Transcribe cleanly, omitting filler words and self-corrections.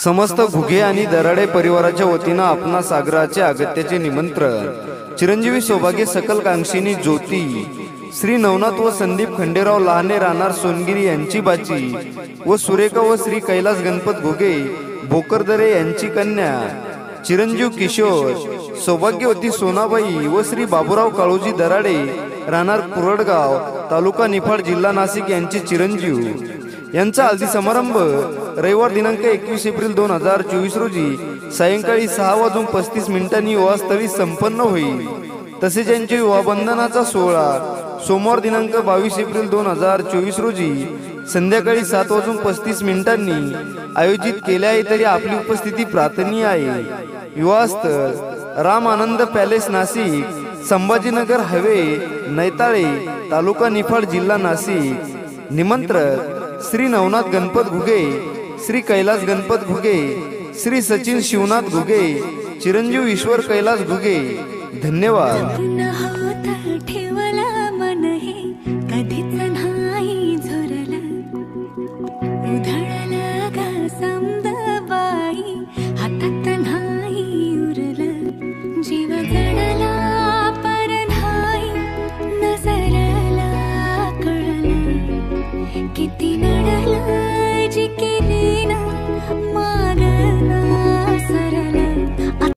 समस्त घुगे आणि दराडे परिवाराच्या वतीनं आपणा सागराचे अगत्याचे निमंत्रण। चिरंजीवी सौभाग्य सकल कांक्षिणी ज्योती श्री नवनाथ व संदीप खंडेराव लहाने राहणार सोनगिरी यांची बाची व सुरेखा व श्री कैलास गणपत घुगे भोकरदरे यांची कन्या चिरंजीव किशोर सौभाग्यवती सोनाबाई व श्री बाबूराव काळोजी दराडे राहणार कुरडगाव तालुका निफाड जिल्हा नाशिक यांचे चिरंजीव यांचा हल्दी समारंभ रविवार दिनांक 21 एप्रिल 2024 रोजी सायंकाळी 6:35 युवास्थळी संपन्न होईल। तसेच यांच्या विवाहबंधनाचा सोहळा सोमवार दिनांक 22 एप्रिल 2024 रोजी संध्याकाळी 7:35 आयोजित केले आहे, तरी आपली उपस्थिती प्रार्थनीय आहे। विवाहस्थळ राम आनंद पॅलेस नाशिक, संभाजीनगर हवे नैताळे तालुका निफाड जिल्हा नाशिक। निमंत्रक श्री नवनाथ गणपत घुगे, श्री कैलास गणपत घुगे, श्री सचिन शिवनाथ घुगे, चिरंजीव ईश्वर कैलास घुगे। धन्यवाद।